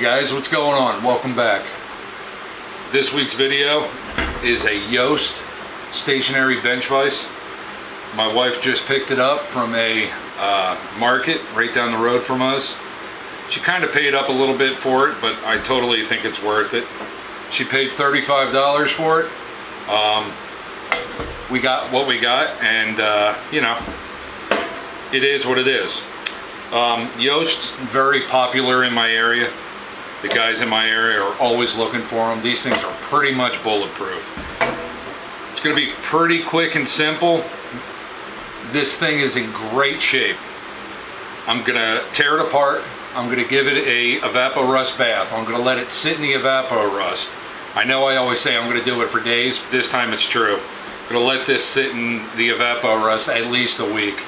Guys, what's going on? Welcome back. This week's video is a Yost stationary bench vise. My wife just picked it up from a market right down the road from us. She kind of paid up a little bit for it, but I totally think it's worth it. She paid $35 for it. We got what we got, and you know, it is what it is. Yost's very popular in my area. The guys in my area are always looking for them. These things are pretty much bulletproof. It's going to be pretty quick and simple. This thing is in great shape. I'm going to tear it apart. I'm going to give it a Evapo-Rust bath. I'm going to let it sit in the Evapo-Rust. I know I always say I'm going to do it for days, but this time it's true. I'm going to let this sit in the Evapo-Rust at least a week.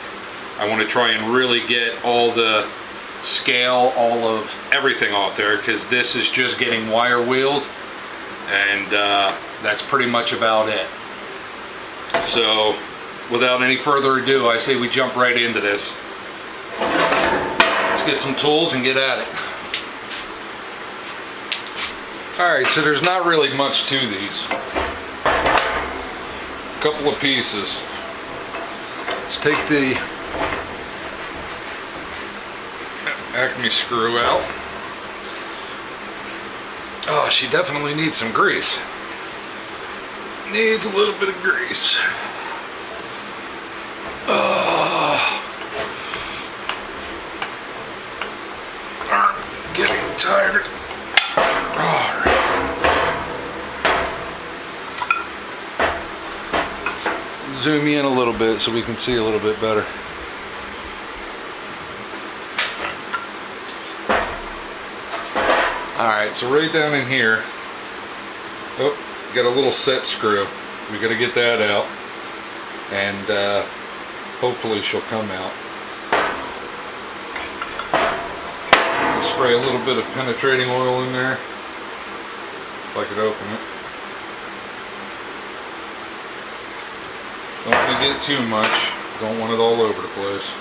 I want to try and really get all the scale, all of everything off there, because this is just getting wire wheeled, and that's pretty much about it. So without any further ado, I say we jump right into this. Let's get some tools and get at it. Alright, so there's not really much to these. A couple of pieces. Let's take the Acme screw out. Oh, she definitely needs some grease. Needs a little bit of grease. I'm getting tired. Alright. Zoom you in a little bit so we can see a little bit better. Alright, so right down in here, oh, got a little set screw. We got to get that out, and hopefully she'll come out. I'll spray a little bit of penetrating oil in there, if I could open it. Don't forget too much, don't want it all over the place.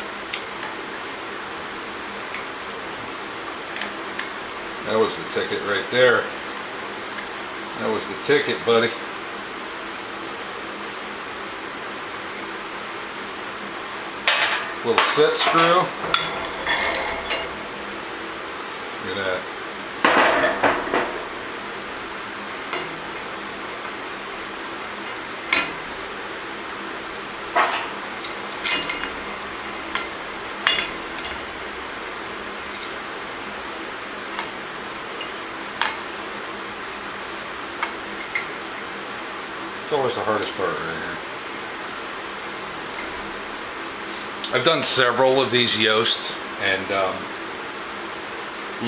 That was the ticket right there. That was the ticket, buddy. Little set screw. Look at that. It's always the hardest part right here. I've done several of these Yosts, and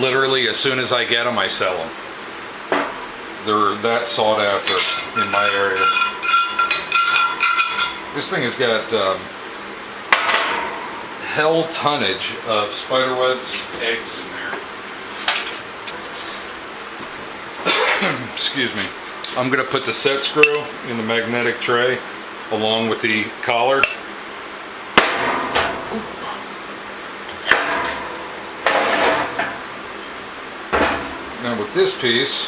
literally as soon as I get them, I sell them. They're that sought after in my area. This thing has got hell tonnage of spiderwebs, eggs in there. Excuse me. I'm going to put the set screw in the magnetic tray along with the collar. Now with this piece,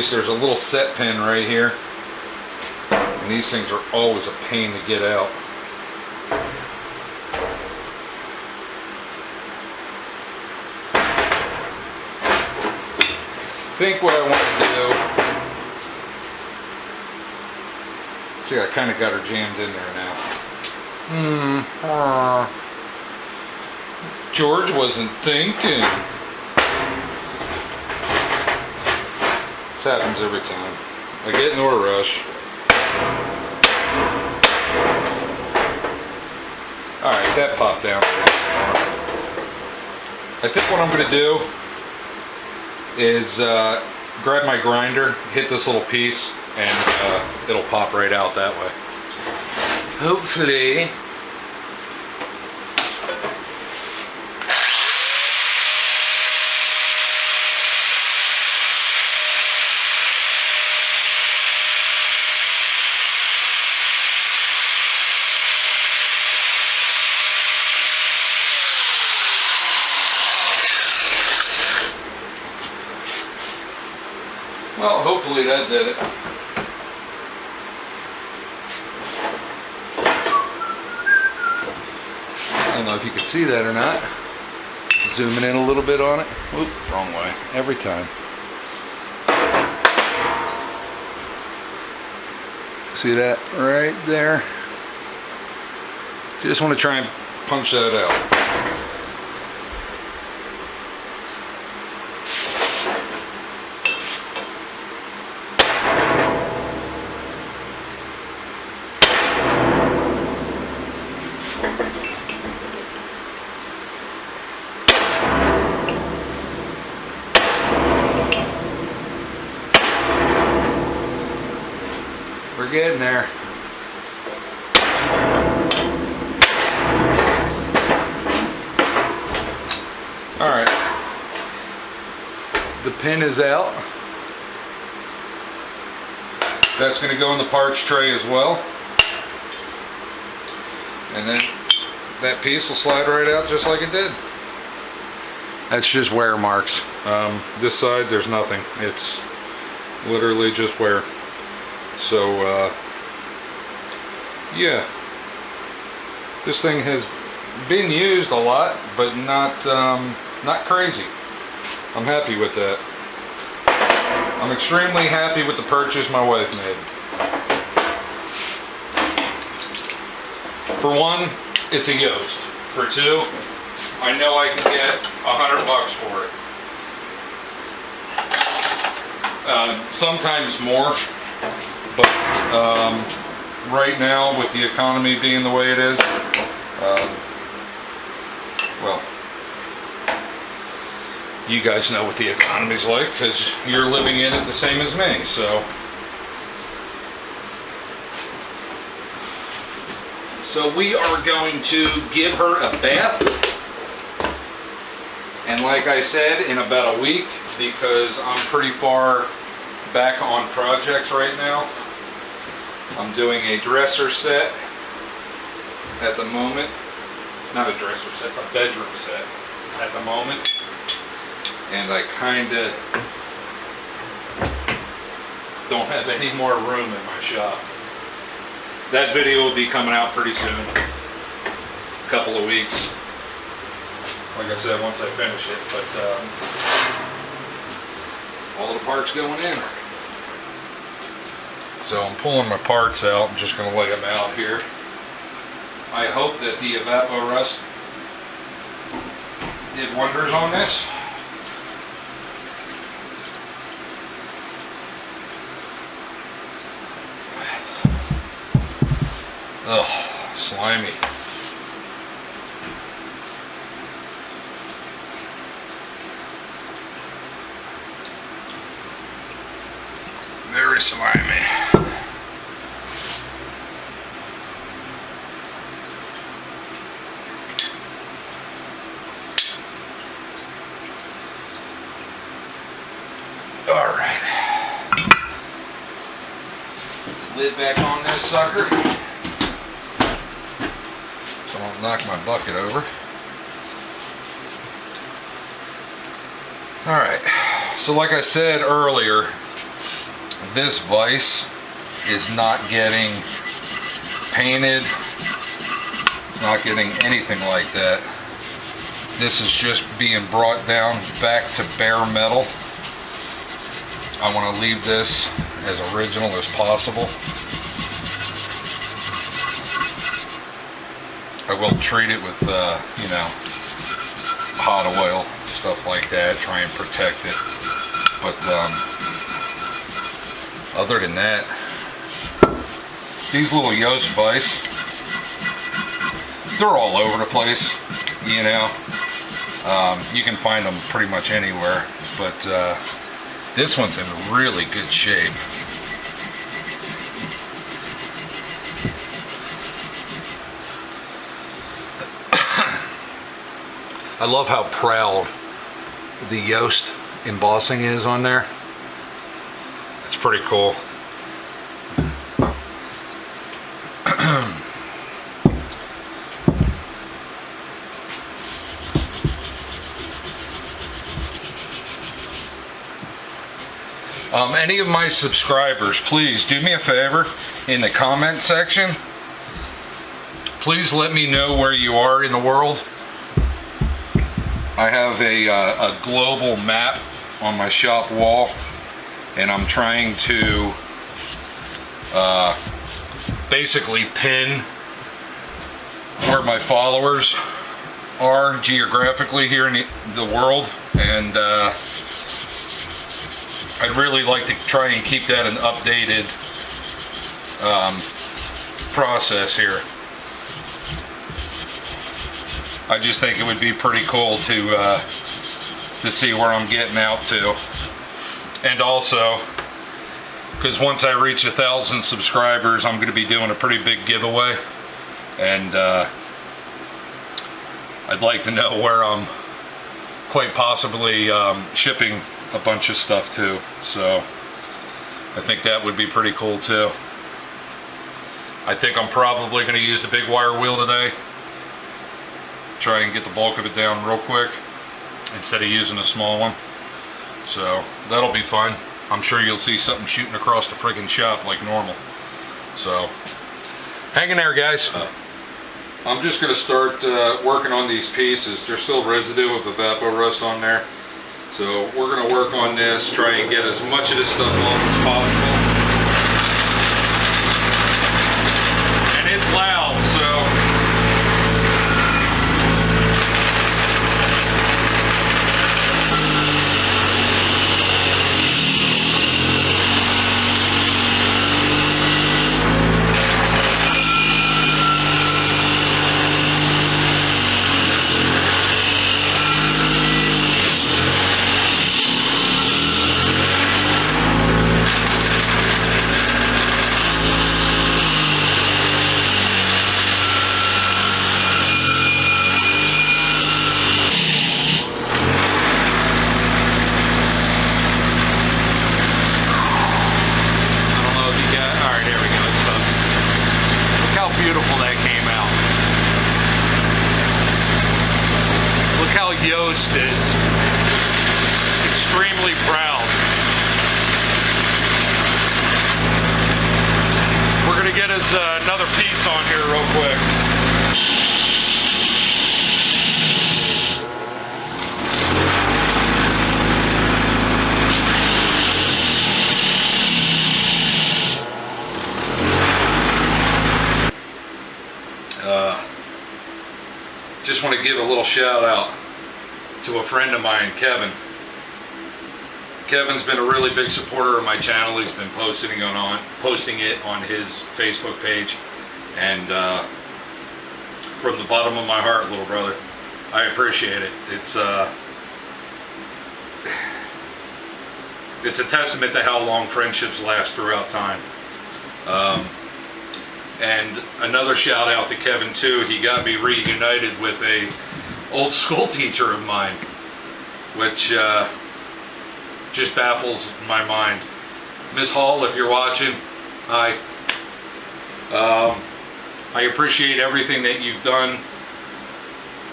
there's a little set pin right here, and these things are always a pain to get out. I think what I want to do, see, I kind of got her jammed in there now. George wasn't thinking. This happens every time. I get into a rush. Alright, that popped down. I think what I'm going to do is grab my grinder, hit this little piece, and it'll pop right out that way. Hopefully. Well, hopefully that did it. I don't know if you can see that or not. Zooming in a little bit on it. Oop, wrong way. Every time. See that right there? Just want to try and punch that out. We're getting there. All right. The pin is out. That's going to go in the parts tray as well. And then that piece will slide right out just like it did. That's just wear marks. This side, there's nothing. It's literally just wear. So, yeah, this thing has been used a lot, but not crazy. I'm happy with that. I'm extremely happy with the purchase my wife made. For one, it's a Yost. For two, I know I can get $100 for it. Sometimes more. But right now, with the economy being the way it is, well, you guys know what the economy's like because you're living in it the same as me. So we are going to give her a bath, and like I said, in about a week, because I'm pretty far back on projects right now. I'm doing a dresser set at the moment. Not a dresser set, a bedroom set at the moment. And I kinda don't have any more room in my shop. That video will be coming out pretty soon. A couple of weeks. Like I said, once I finish it, but all the parts going in. So I'm pulling my parts out. I'm just going to lay them out here. I hope that the Evapo-Rust did wonders on this. Ugh, slimy. Very slimy. All right. Lid back on this sucker. So I don't knock my bucket over. All right. So like I said earlier, this vise is not getting painted. It's not getting anything like that. This is just being brought down back to bare metal. I want to leave this as original as possible. I will treat it with, you know, hot oil, stuff like that, try and protect it. But other than that, these little Yost vise, they're all over the place, you know. You can find them pretty much anywhere, but this one's in really good shape. I love how proud the Yost embossing is on there. It's pretty cool. Any of my subscribers, please do me a favor in the comment section. Please let me know where you are in the world. I have a global map on my shop wall, and I'm trying to basically pin where my followers are geographically here in the world, and I'd really like to try and keep that an updated process here. I just think it would be pretty cool to see where I'm getting out to. And also, because once I reach 1,000 subscribers, I'm going to be doing a pretty big giveaway, and I'd like to know where I'm quite possibly shipping a bunch of stuff to. So I think that would be pretty cool too. I think I'm probably going to use the big wire wheel today. Try and get the bulk of it down real quick instead of using a small one. So that'll be fun. I'm sure you'll see something shooting across the friggin' shop like normal. So hang in there, guys. I'm just going to start working on these pieces. There's still residue of Evapo-Rust on there. So we're going to work on this, try and get as much of this stuff off as possible. And it's loud, so beautiful that came out. Look how Yost is extremely proud. We're gonna get us another piece on here real quick. Just want to give a little shout out to a friend of mine, Kevin. Kevin's been a really big supporter of my channel. He's been posting it on his Facebook page, and from the bottom of my heart, little brother, I appreciate it. It's a testament to how long friendships last throughout time. And another shout out to Kevin too. He got me reunited with a old school teacher of mine, which just baffles my mind. Miss Hall, if you're watching, hi. I appreciate everything that you've done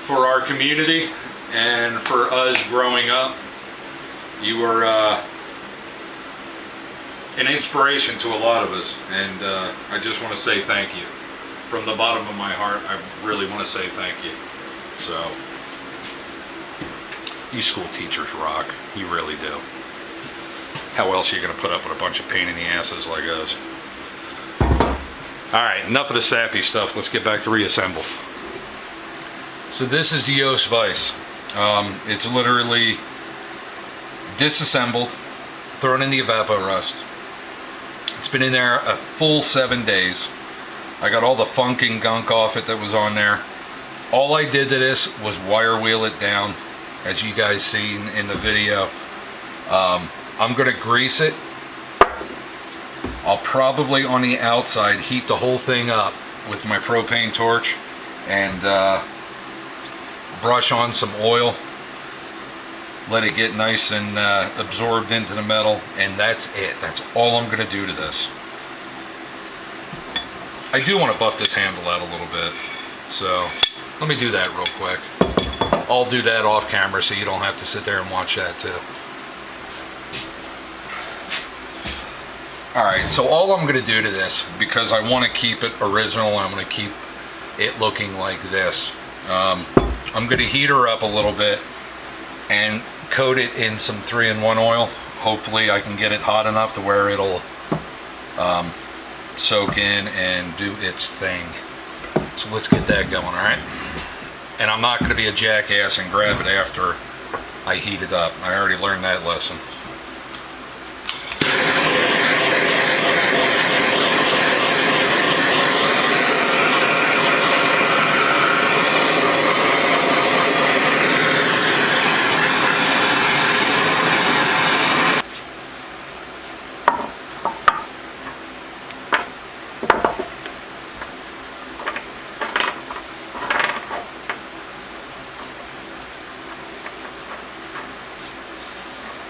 for our community and for us growing up. You were an inspiration to a lot of us, and I just want to say thank you. From the bottom of my heart, I really want to say thank you. So, you school teachers rock. You really do. How else are you going to put up with a bunch of pain in the asses like us? Alright, enough of the sappy stuff. Let's get back to reassemble. So this is the Yost Vise. It's literally disassembled, thrown in the Evapo-Rust. It's been in there a full 7 days. I got all the funk and gunk off it that was on there. All I did to this was wire wheel it down, as you guys seen in the video. I'm gonna grease it. I'll probably on the outside heat the whole thing up with my propane torch and brush on some oil. Let it get nice and absorbed into the metal, and that's it. That's all I'm going to do to this. I do want to buff this handle out a little bit, so let me do that real quick. I'll do that off camera so you don't have to sit there and watch that too. Alright, so all I'm going to do to this, because I want to keep it original, I'm going to keep it looking like this. I'm going to heat her up a little bit and coat it in some 3-in-1 oil. Hopefully I can get it hot enough to where it'll soak in and do its thing. So let's get that going, alright? And I'm not going to be a jackass and grab it after I heat it up. I already learned that lesson.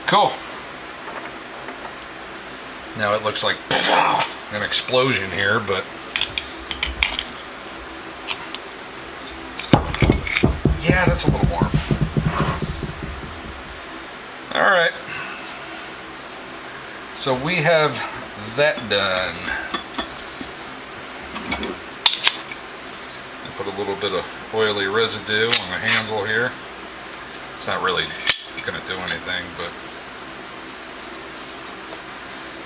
Cool. Now it looks like an explosion here, but yeah, that's a little warm. All right. So we have that done. I put a little bit of oily residue on the handle here. It's not really going to do anything, but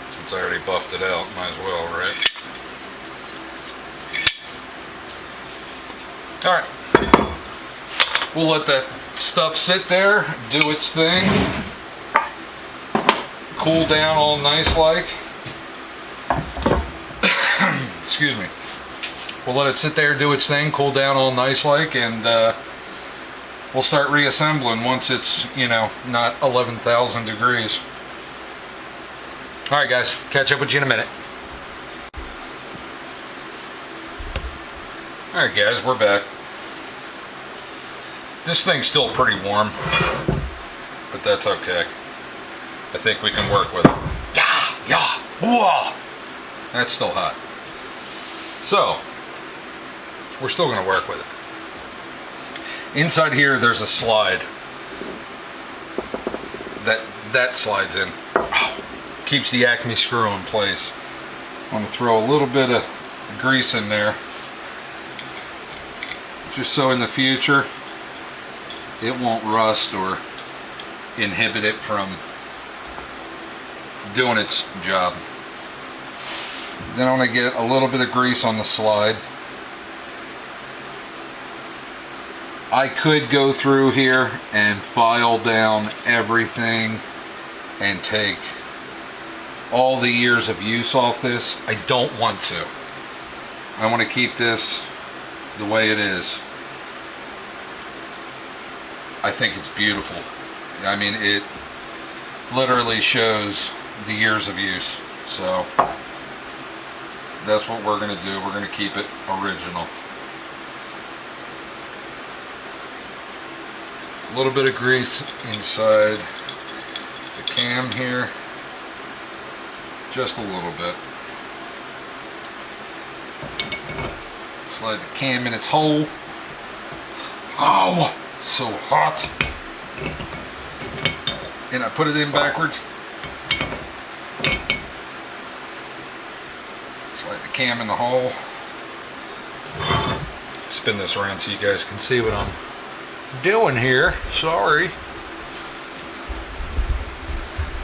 since I already buffed it out, might as well, right? Alright. We'll let that stuff sit there, do its thing, cool down all nice like. Excuse me. We'll let it sit there, do its thing, cool down all nice like, and we'll start reassembling once it's, you know, not 11,000 degrees. Alright guys, catch up with you in a minute. Alright guys, we're back. This thing's still pretty warm, but that's okay. I think we can work with it. Yeah, whoa! That's still hot. So, we're still going to work with it. Inside here, there's a slide. That slides in. Keeps the Acme screw in place. I'm going to throw a little bit of grease in there, just so in the future it won't rust or inhibit it from doing its job. Then I'm going to get a little bit of grease on the slide. I could go through here and file down everything and take all the years of use off this. I don't want to. I want to keep this the way it is. I think it's beautiful. I mean, it literally shows the years of use. So that's what we're going to do. We're going to keep it original. A little bit of grease inside the cam here. Just a little bit. Slide the cam in its hole. Oh, so hot. And I put it in backwards. Slide the cam in the hole. Spin this around so you guys can see what I'm doing here. Sorry.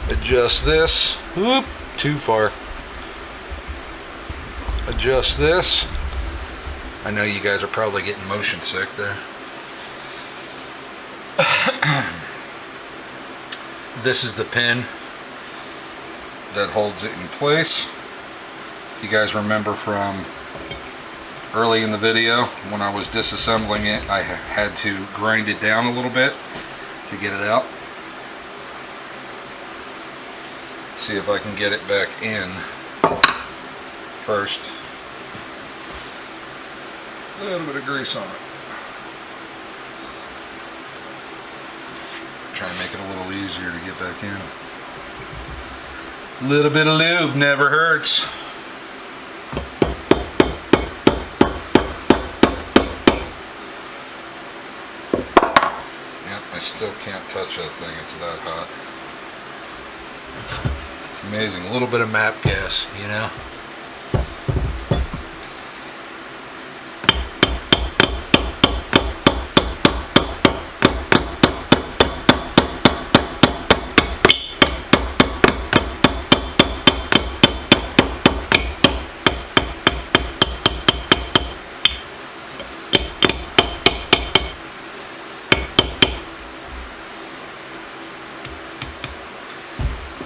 Adjust this. Whoop. Too far. Adjust this. I know you guys are probably getting motion sick there. This is the pin that holds it in place. If you guys remember from early in the video when I was disassembling it, I had to grind it down a little bit to get it out. See if I can get it back in first. A little bit of grease on it. Try and make it a little easier to get back in. A little bit of lube never hurts. Yep, I still can't touch that thing, it's that hot. Amazing. A little bit of map gas, you know.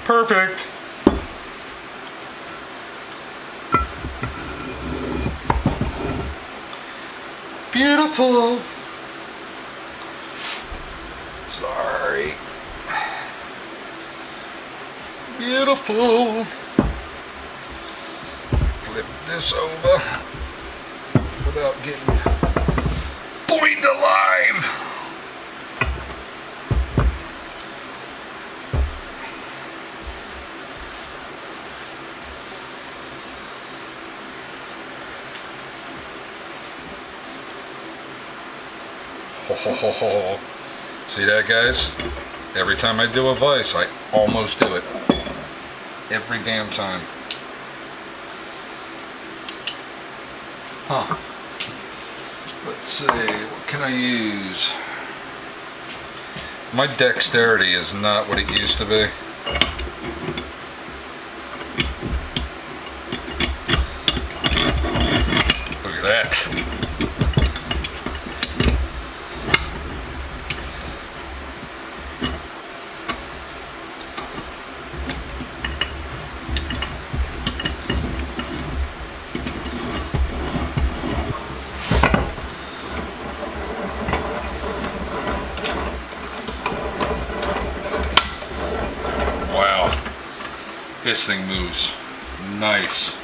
Perfect. Beautiful. Sorry. Beautiful. Flip this over without getting boined alive. Ho, ho, ho, ho. See that, guys? Every time I do a vise, I almost do it. Every damn time. Huh. Let's see, what can I use? My dexterity is not what it used to be. Look at that. This thing moves. Nice.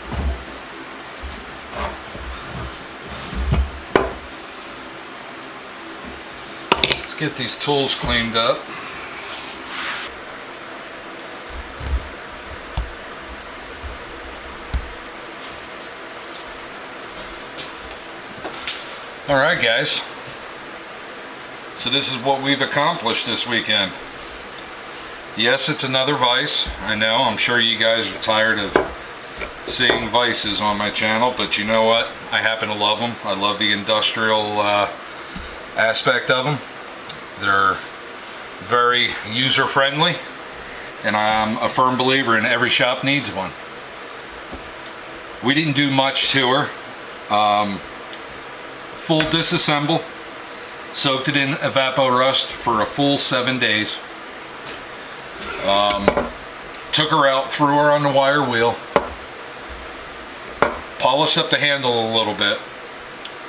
Let's get these tools cleaned up. Alright, guys. So this is what we've accomplished this weekend. Yes, it's another vise. I know, I'm sure you guys are tired of seeing vices on my channel, but you know what? I happen to love them. I love the industrial aspect of them. They're very user-friendly, and I'm a firm believer in every shop needs one. We didn't do much to her. Full disassemble. Soaked it in Evapo-Rust for a full 7 days. Took her out, threw her on the wire wheel, polished up the handle a little bit,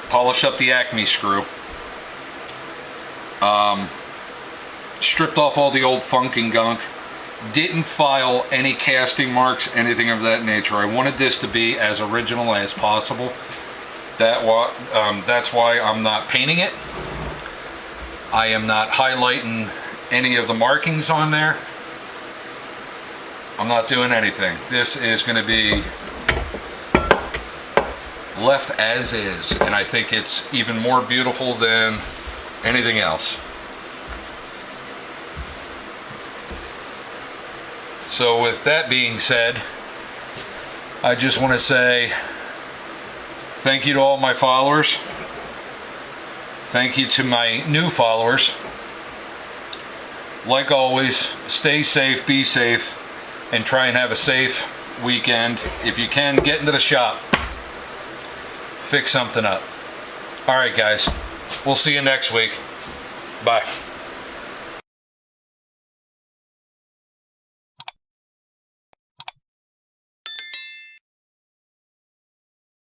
polished up the Acme screw, stripped off all the old funk and gunk, didn't file any casting marks, anything of that nature. I wanted this to be as original as possible. That's why I'm not painting it. I am not highlighting any of the markings on there. I'm not doing anything. This is going to be left as is, and I think it's even more beautiful than anything else. So with that being said, I just want to say thank you to all my followers. Thank you to my new followers. Like always, stay safe, be safe, and try and have a safe weekend. If you can, get into the shop. Fix something up. Alright guys, we'll see you next week. Bye.